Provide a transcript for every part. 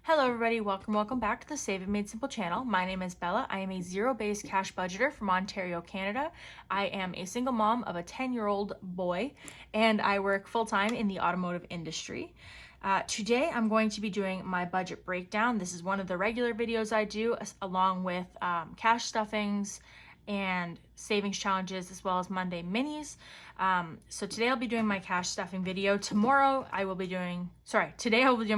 Hello everybody, welcome back to the Save It Made Simple channel. My name is Bella. I am a zero-based cash budgeter from Ontario, Canada. I am a single mom of a 10-year-old boy, and I work full-time in the automotive industry. Today I'm going to be doing my budget breakdown. This is one of the regular videos I do, along with cash stuffings and savings challenges, as well as Monday minis. So today I'll be doing my cash stuffing video. Today I will be doing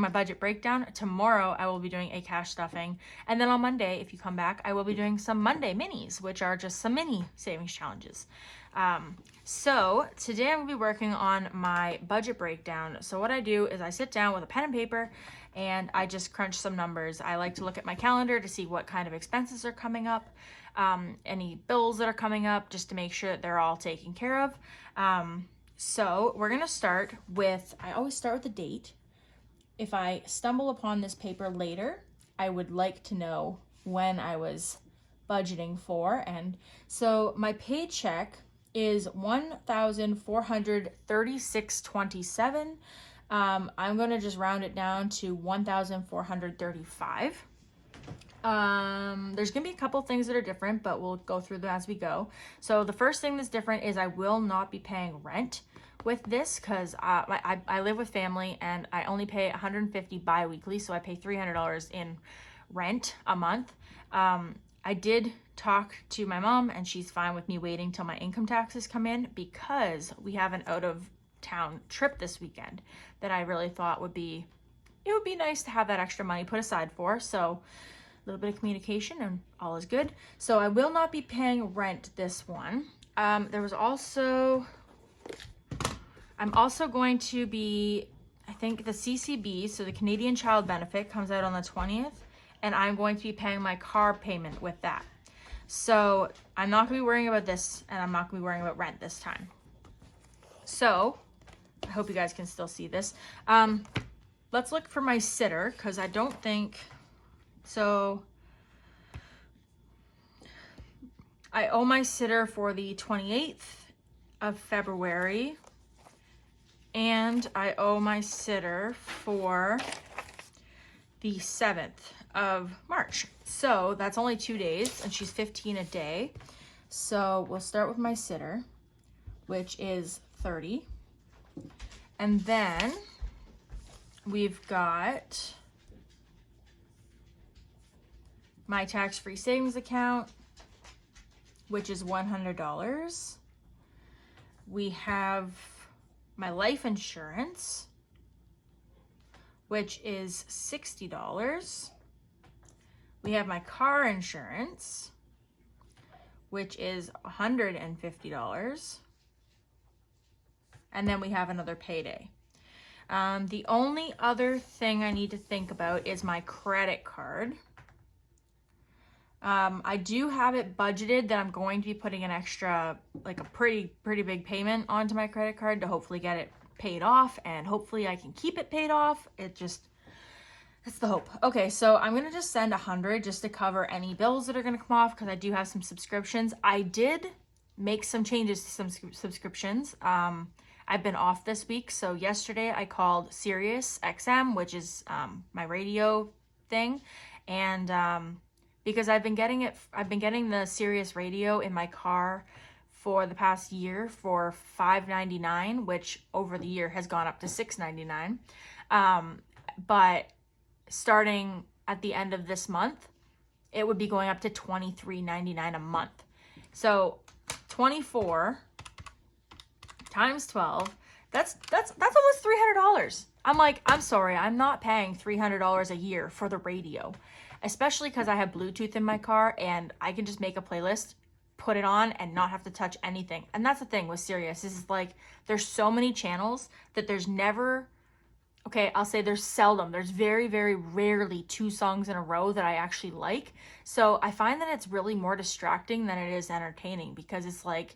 my budget breakdown. Tomorrow I will be doing a cash stuffing. And then on Monday, if you come back, I will be doing some Monday minis, which are just some mini savings challenges. So today I'm gonna be working on my budget breakdown. So what I do is I sit down with a pen and paper and I just crunch some numbers. I like to look at my calendar to see what kind of expenses are coming up, any bills that are coming up, just to make sure that they're all taken care of. So we're gonna start with, I always start with the date. If I stumble upon this paper later, I would like to know when I was budgeting for. And so my paycheck is $1,436.27. I'm going to just round it down to $1,435. There's going to be a couple things that are different, but we'll go through them as we go. So the first thing that's different is I will not be paying rent with this because I live with family and I only pay $150 biweekly, so I pay $300 in rent a month. I did talk to my mom and she's fine with me waiting till my income taxes come in because we have an out of town trip this weekend that I really thought it would be nice to have that extra money put aside for. So a little bit of communication and all is good. So I will not be paying rent this one. I'm also going to be, I think the CCB, so the Canadian Child Benefit, comes out on the 20th, and I'm going to be paying my car payment with that. So I'm not gonna be worrying about this, and I'm not gonna be worrying about rent this time. So I hope you guys can still see this. Let's look for my sitter, because I don't think, so I owe my sitter for the 28th of February, and I owe my sitter for the 7th of March. So that's only 2 days, and she's $15 a day. So we'll start with my sitter, which is $30. And then we've got my tax-free savings account, which is $100. We have my life insurance, which is $60. We have my car insurance, which is $150. And then we have another payday. The only other thing I need to think about is my credit card. I do have it budgeted that I'm going to be putting an extra, like a pretty big payment onto my credit card to hopefully get it paid off, and hopefully I can keep it paid off. That's the hope. Okay, so I'm gonna just send $100 just to cover any bills that are gonna come off because I do have some subscriptions. I did make some changes to some subscriptions. I've been off this week, so yesterday I called Sirius XM, which is my radio thing, and because I've been getting the Sirius radio in my car for the past year for $5.99, which over the year has gone up to $6.99. But starting at the end of this month, it would be going up to $23.99 a month. So 24 times 12, that's almost $300. I'm like, I'm sorry, I'm not paying $300 a year for the radio, especially because I have Bluetooth in my car and I can just make a playlist, put it on, and not have to touch anything. And that's the thing with Sirius, is like there's so many channels that there's never, okay, I'll say there's very, very rarely 2 songs in a row that I actually like. So I find that it's really more distracting than it is entertaining, because it's like,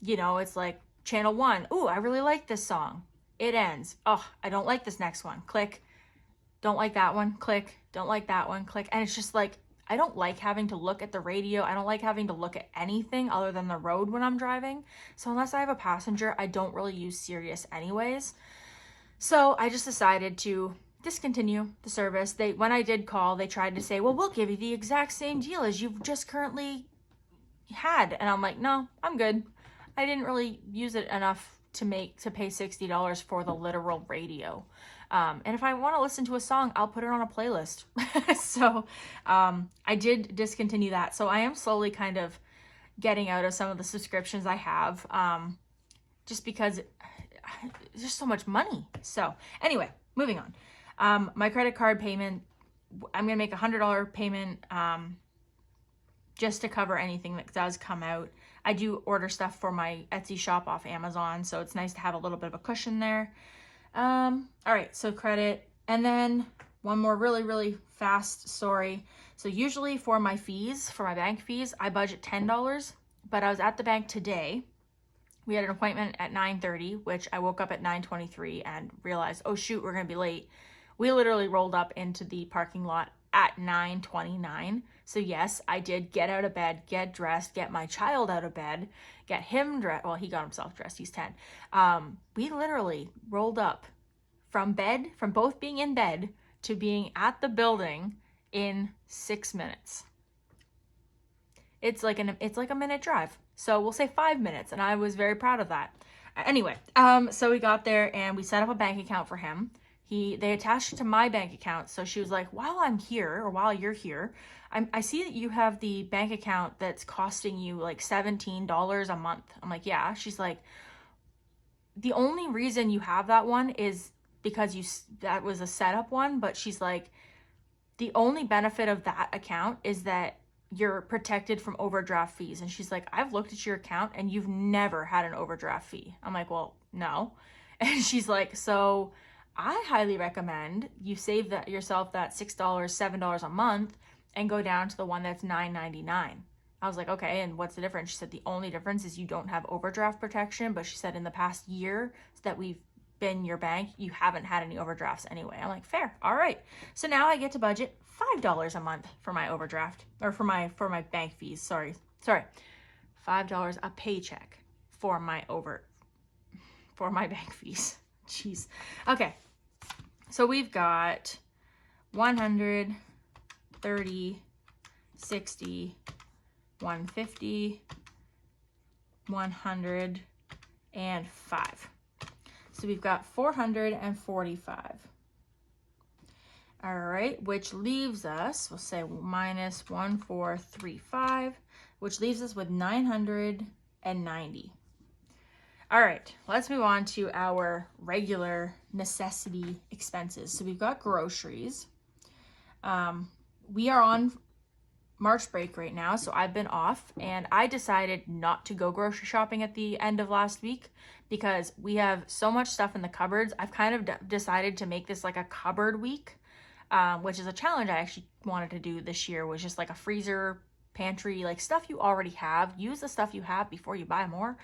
it's like channel 1, ooh, I really like this song. It ends. Oh, I don't like this next one. Click. Don't like that one. Click. Don't like that one. Click. And it's just like, I don't like having to look at the radio. I don't like having to look at anything other than the road when I'm driving. So unless I have a passenger, I don't really use Sirius anyways. So I just decided to discontinue the service. When I did call, they tried to say, well, we'll give you the exact same deal as you've just currently had. And I'm like, no, I'm good. I didn't really use it enough to pay $60 for the literal radio. And if I want to listen to a song, I'll put it on a playlist. So I did discontinue that. So I am slowly kind of getting out of some of the subscriptions I have, just because it's just so much money. So anyway, moving on. My credit card payment, I'm going to make $100 payment just to cover anything that does come out. I do order stuff for my Etsy shop off Amazon, so it's nice to have a little bit of a cushion there. All right, so credit. And then one more really, really fast story. So usually for my fees, for my bank fees, I budget $10, but I was at the bank today. We had an appointment at 9:30, which I woke up at 9:23 and realized, oh shoot, we're gonna be late. We literally rolled up into the parking lot at 9:29. So yes, I did get out of bed, get dressed, get my child out of bed, get him dressed. Well, he got himself dressed, he's 10. We literally rolled up from both being in bed to being at the building in 6 minutes. It's like a minute drive. So we'll say 5 minutes, and I was very proud of that. Anyway, so we got there and we set up a bank account for him. They attached it to my bank account. So she was like, while I'm here, or while you're here, I see that you have the bank account that's costing you like $17 a month. I'm like, yeah. She's like, the only reason you have that one is because that was a setup one. But she's like, the only benefit of that account is that you're protected from overdraft fees. And she's like, I've looked at your account and you've never had an overdraft fee. I'm like, well, no. And she's like, so I highly recommend you save yourself that $6, $7 a month and go down to the one that's $9.99. I was like, okay, and what's the difference? She said, the only difference is you don't have overdraft protection. But she said in the past year that we've been your bank, you haven't had any overdrafts anyway. I'm like, fair. All right. So now I get to budget $5 a month for my overdraft, or for my bank fees. Sorry. $5 a paycheck for my bank fees. Jeez. Okay. So we've got 100, 30, 60, 150, 105. So we've got 445. All right, which leaves us, we'll say minus 1435, which leaves us with 990. All right, let's move on to our regular necessity expenses. So we've got groceries. We are on March break right now, so I've been off, and I decided not to go grocery shopping at the end of last week because we have so much stuff in the cupboards. I've kind of decided to make this like a cupboard week, which is a challenge I actually wanted to do this year, was just like a freezer, pantry, like stuff you already have. Use the stuff you have before you buy more.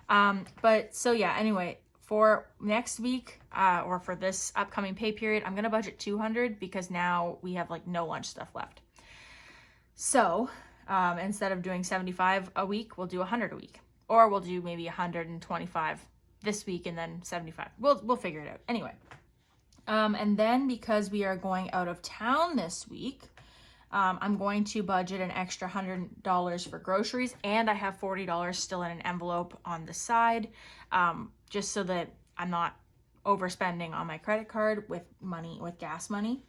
But so yeah, anyway, for next week, or for this upcoming pay period, I'm gonna budget 200 because now we have like no lunch stuff left. So instead of doing 75 a week, we'll do 100 a week, or we'll do maybe 125 this week and then 75. We'll figure it out anyway. And then because we are going out of town this week, I'm going to budget an extra $100 for groceries, and I have $40 still in an envelope on the side, just so that I'm not overspending on my credit card with gas money.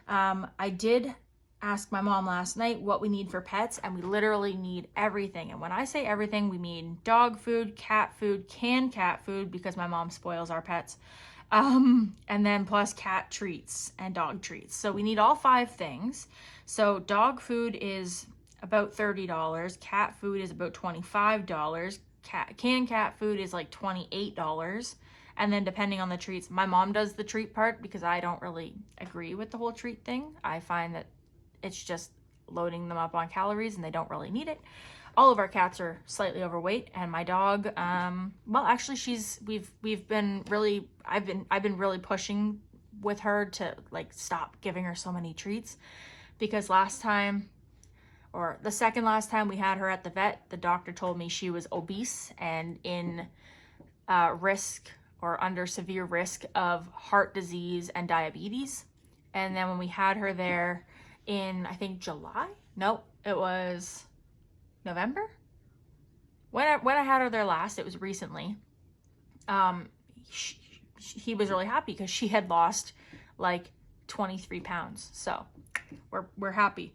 I did ask my mom last night what we need for pets, and we literally need everything. And when I say everything, we mean dog food, cat food, canned cat food, because my mom spoils our pets, and then plus cat treats and dog treats. So we need all 5 things. So dog food is about $30, cat food is about $25, canned cat food is like $28, and then depending on the treats, my mom does the treat part because I don't really agree with the whole treat thing. I find that it's just loading them up on calories and they don't really need it. All of our cats are slightly overweight, and my dog, well, actually I've been really pushing with her to like stop giving her so many treats, because last time, or the second last time we had her at the vet, the doctor told me she was obese and in risk or under severe risk of heart disease and diabetes. And then when we had her there in, I think, July? Nope, it was November? When I had her there last, it was recently. He was really happy because she had lost like 23 pounds. So we're happy.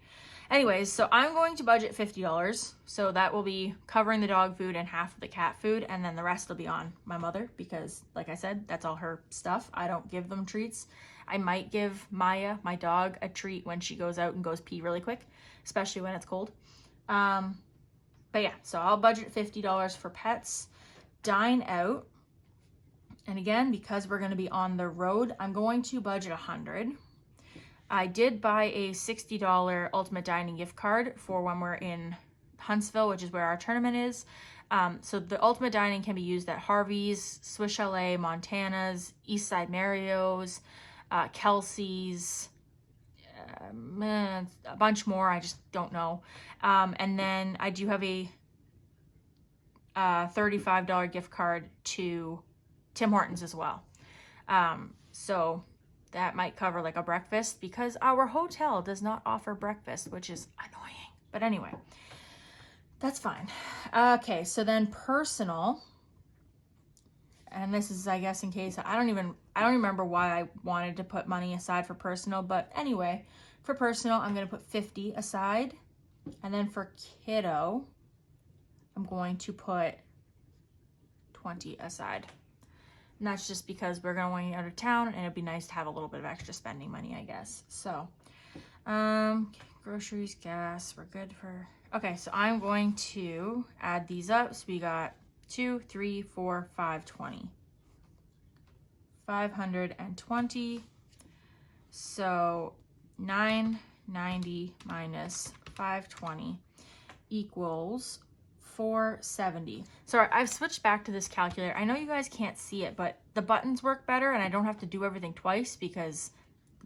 Anyways, so I'm going to budget $50. So that will be covering the dog food and half of the cat food. And then the rest will be on my mother because, like I said, that's all her stuff. I don't give them treats. I might give Maya, my dog, a treat when she goes out and goes pee really quick, especially when it's cold. But yeah, so I'll budget $50 for pets. Dine out. And again, because we're going to be on the road, I'm going to budget $100. I did buy a $60 Ultimate Dining gift card for when we're in Huntsville, which is where our tournament is. So the Ultimate Dining can be used at Harvey's, Swiss Chalet, Montana's, Eastside Mario's, Kelsey's, a bunch more, I just don't know. And then I do have a $35 gift card to Tim Hortons as well. So that might cover like a breakfast because our hotel does not offer breakfast, which is annoying. But anyway, that's fine. Okay, so then personal. And this is, I guess, in case I don't remember why I wanted to put money aside for personal, but anyway, for personal, I'm going to put 50 aside. And then for kiddo, I'm going to put 20 aside. And that's just because we're going out of town and it'd be nice to have a little bit of extra spending money, I guess. So, groceries, gas, we're good for, okay, so I'm going to add these up. So we got 2, 3, 4, 5, 20. 520. So 990 minus 520 equals 470. Sorry, I've switched back to this calculator. I know you guys can't see it, but the buttons work better and I don't have to do everything twice because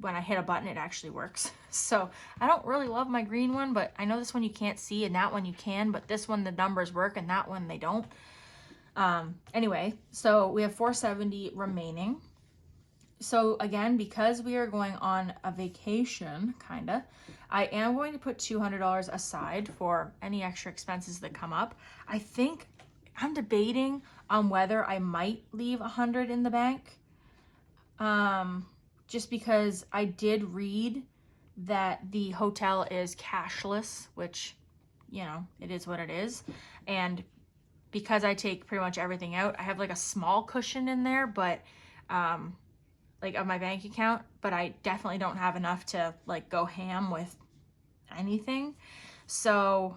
when I hit a button, it actually works. So I don't really love my green one, but I know this one you can't see and that one you can, but this one the numbers work and that one they don't. Anyway, so we have 470 remaining. So again, because we are going on a vacation, kinda, I am going to put $200 aside for any extra expenses that come up. I think I'm debating on whether I might leave $100 in the bank. Just because I did read that the hotel is cashless, which, you know, it is what it is. And because I take pretty much everything out, I have like a small cushion in there, but, like of my bank account, but I definitely don't have enough to like go ham with anything. So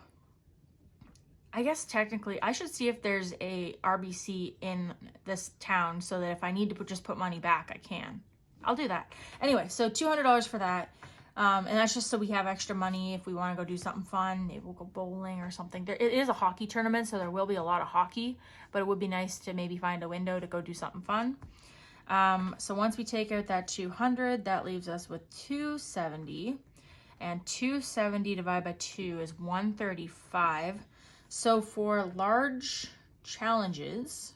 I guess technically I should see if there's a RBC in this town so that if I need to just put money back, I can. I'll do that. Anyway, so $200 for that. And that's just so we have extra money if we want to go do something fun. Maybe we'll go bowling or something. It is a hockey tournament, so there will be a lot of hockey, but it would be nice to maybe find a window to go do something fun. So once we take out that 200, that leaves us with 270, and 270 divided by 2 is 135. So for large challenges,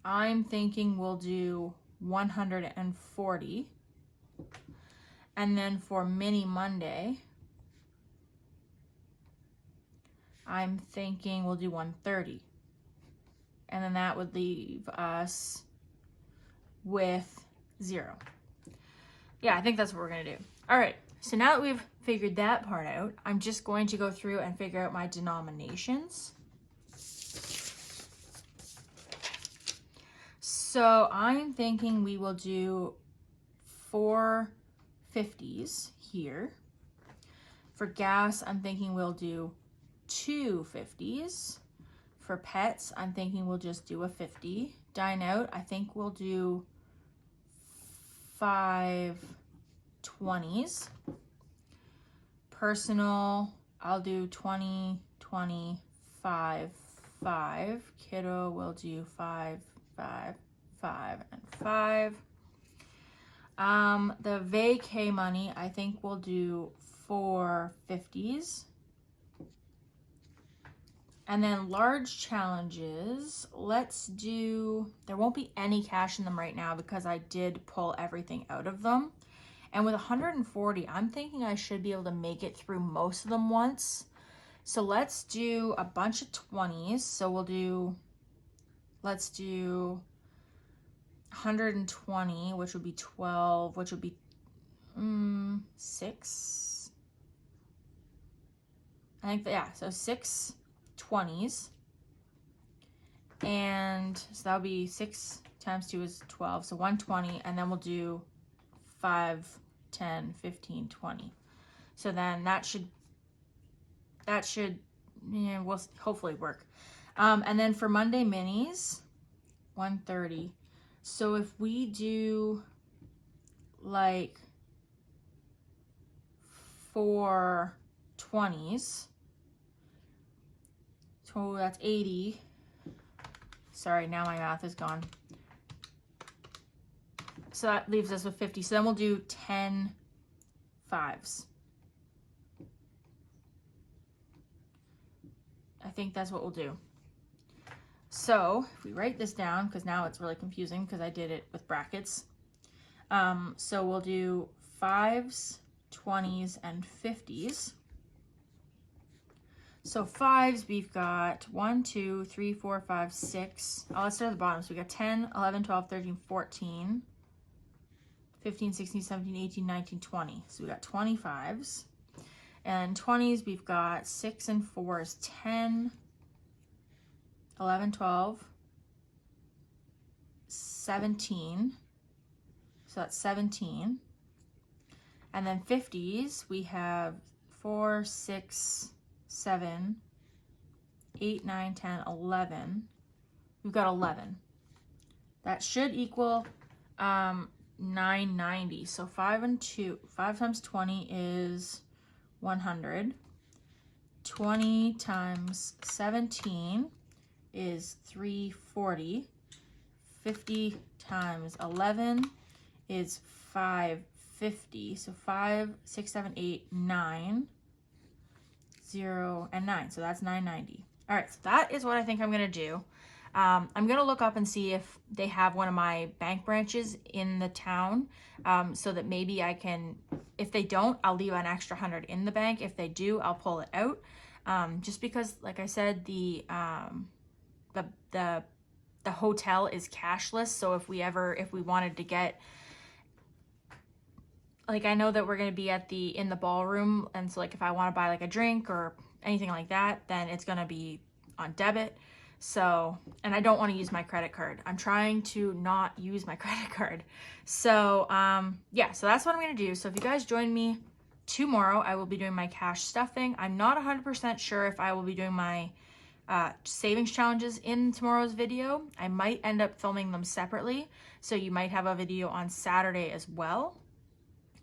I'm thinking we'll do 140. And then for Mini Monday, I'm thinking we'll do 130. And then that would leave us with 0. Yeah, I think that's what we're gonna do. All right, so now that we've figured that part out, I'm just going to go through and figure out my denominations. So I'm thinking we will do 4 50s here. For gas, I'm thinking we'll do 2 50s. For pets, I'm thinking we'll just do a 50. Dine out, I think we'll do 5 20s. Personal, I'll do 20, 20, 5, 5. Kiddo will do 5, 5, 5, and 5. The vacay money, I think we'll do 4 50s. And then large challenges, let's do, there won't be any cash in them right now because I did pull everything out of them. And with 140, I'm thinking I should be able to make it through most of them once. So let's do a bunch of 20s. So let's do 120, which would be 12, which would be 6. I think, yeah, so 6 20s. And so that would be 6 times 2 is 12. So 120, and then we'll do 5, 10, 15, 20. So then that should, yeah, will hopefully work. And then for Monday minis, 130. So if we do like 4 20s, so that's 80. Sorry, now my math is gone. So that leaves us with 50. So then we'll do 10 5s. I think that's what we'll do. So if we write this down, because now it's really confusing because I did it with brackets. So we'll do 5s, 20s, and 50s. So 5s, we've got 1, 2, 3, 4, 5, 6. Oh, let's start at the bottom. So we got 10, 11, 12, 13, 14, 15, 16, 17, 18, 19, 20. So we got 25s. And 20s, we've got 6 and 4 is 10, 11, 12, 17. So that's 17. And then 50s, we have 4, 6, 7, 8, 9, 10, 11. We've got 11. That should equal 990. So 5 and 2, 5 times 20 is 100. 20 times 17 is 340. 50 times 11 is 550. So 5, 6, 7, 8, 9, 0, and 9. So that's 990. All right, so that is what I think I'm gonna do. I'm gonna look up and see if they have one of my bank branches in the town, so that maybe I can, if they don't, I'll leave an extra 100 in the bank. If they do, I'll pull it out. Just because, like I said, the hotel is cashless. So if we wanted to get, like, I know that we're gonna be in the ballroom, and so like if I want to buy like a drink or anything like that, then it's gonna be on debit. So, and I don't want to use my credit card. I'm trying to not use my credit card. So, yeah, so that's what I'm going to do. So if you guys join me tomorrow, I will be doing my cash stuffing. I'm not 100% sure if I will be doing my savings challenges in tomorrow's video. I might end up filming them separately. So you might have a video on Saturday as well,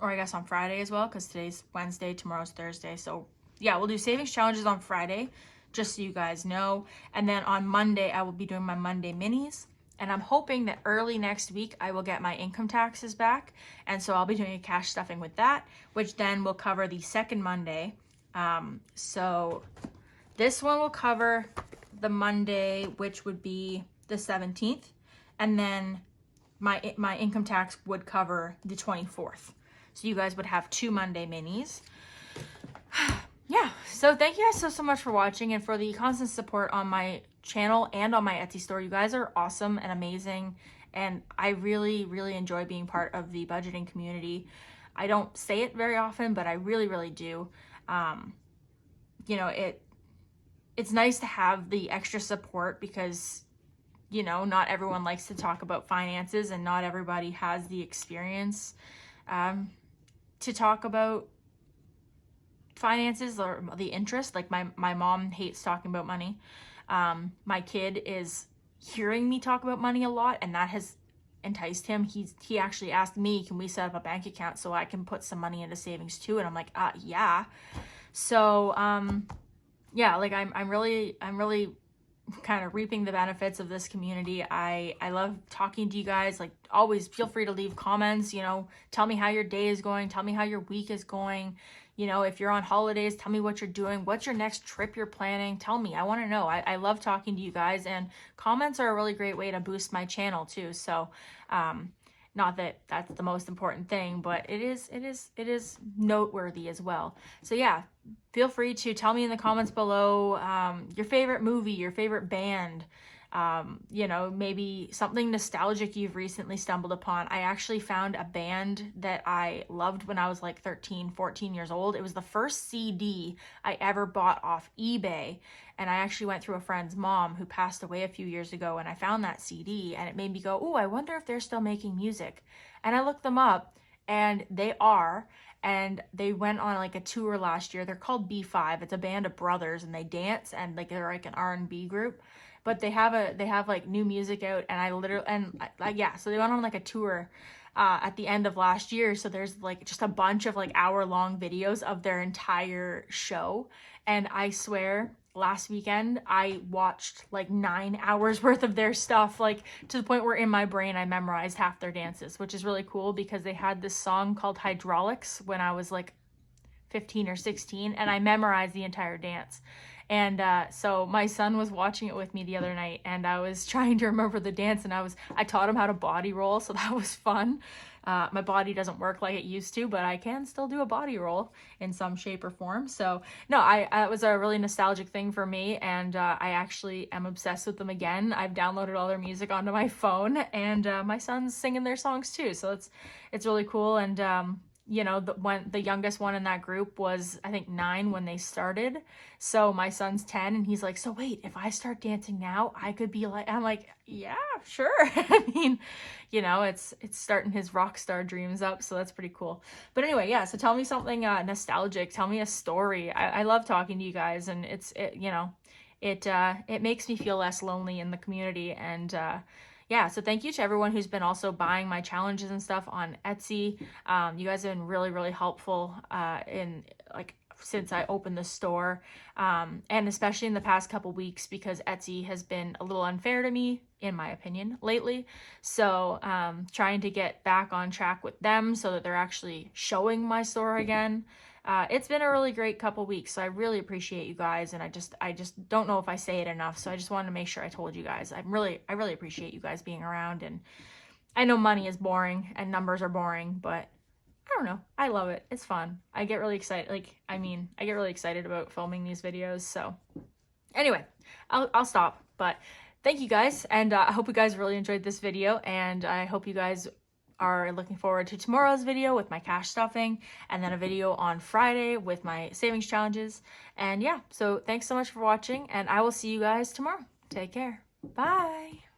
or I guess on Friday as well, because today's Wednesday, tomorrow's Thursday. So yeah, we'll do savings challenges on Friday, just so you guys know. And then on Monday, I will be doing my Monday minis. And I'm hoping that early next week, I will get my income taxes back. And so I'll be doing a cash stuffing with that, which then will cover the second Monday. So this one will cover the Monday, which would be the 17th. And then my income tax would cover the 24th. So you guys would have 2 Monday minis. Yeah, so thank you guys so much for watching and for the constant support on my channel and on my Etsy store. You guys are awesome and amazing, and I really, really enjoy being part of the budgeting community. I don't say it very often, but I really, really do. You know, it's nice to have the extra support because, you know, not everyone likes to talk about finances, and not everybody has the experience to talk about finances or the interest. Like my mom hates talking about money. My kid is hearing me talk about money a lot, and that has enticed him. He actually asked me, can we set up a bank account so I can put some money into savings too? And I'm like, yeah. So yeah, like I'm really kind of reaping the benefits of this community. I love talking to you guys. Like, always feel free to leave comments, you know, tell me how your day is going, tell me how your week is going. You know, if you're on holidays, tell me what you're doing. What's your next trip you're planning? Tell me. I want to know. I love talking to you guys, and comments are a really great way to boost my channel too. So, not that that's the most important thing, but it is noteworthy as well. So yeah, feel free to tell me in the comments below your favorite movie, your favorite band, you know, maybe something nostalgic you've recently stumbled upon. I actually found a band that I loved when I was like 13, 14 years old. It was the first CD I ever bought off eBay. And I actually went through a friend's mom who passed away a few years ago, and I found that CD, and it made me go, oh, I wonder if they're still making music. And I looked them up, and they are. And they went on like a tour last year. They're called B5. It's a band of brothers, and they dance, and like they're like an R&B group. But they have like new music out, and I literally, and like, yeah, so they went on like a tour at the end of last year. So there's like just a bunch of like hour-long videos of their entire show. And I swear, last weekend I watched like 9 hours worth of their stuff, like to the point where in my brain I memorized half their dances, which is really cool because they had this song called Hydraulics when I was like 15 or 16, and I memorized the entire dance. And so my son was watching it with me the other night, and I was trying to remember the dance, and I taught him how to body roll, so that was fun. My body doesn't work like it used to, but I can still do a body roll in some shape or form. So no, it was a really nostalgic thing for me, and I actually am obsessed with them again. I've downloaded all their music onto my phone, and my son's singing their songs too, so it's really cool. And you know, the youngest one in that group was, I think, 9 when they started. So my son's 10, and he's like, so wait, if I start dancing now, I could be like, I'm like, yeah, sure. I mean, you know, it's starting his rock star dreams up, so that's pretty cool. But anyway, yeah, so tell me something nostalgic. Tell me a story. I love talking to you guys, and you know, it makes me feel less lonely in the community. And yeah, so thank you to everyone who's been also buying my challenges and stuff on Etsy. You guys have been really, really helpful in like since I opened the store, and especially in the past couple weeks, because Etsy has been a little unfair to me, in my opinion, lately. So trying to get back on track with them so that they're actually showing my store again. It's been a really great couple weeks, so I really appreciate you guys, and I just don't know if I say it enough, so I just wanted to make sure I told you guys. I really appreciate you guys being around, and I know money is boring and numbers are boring, but I don't know. I love it. It's fun. I get really excited. I get really excited about filming these videos. So anyway, I'll stop, but thank you guys, and I hope you guys really enjoyed this video, and I hope you guys are looking forward to tomorrow's video with my cash stuffing, and then a video on Friday with my savings challenges. And yeah, so thanks so much for watching, and I will see you guys tomorrow. Take care. Bye.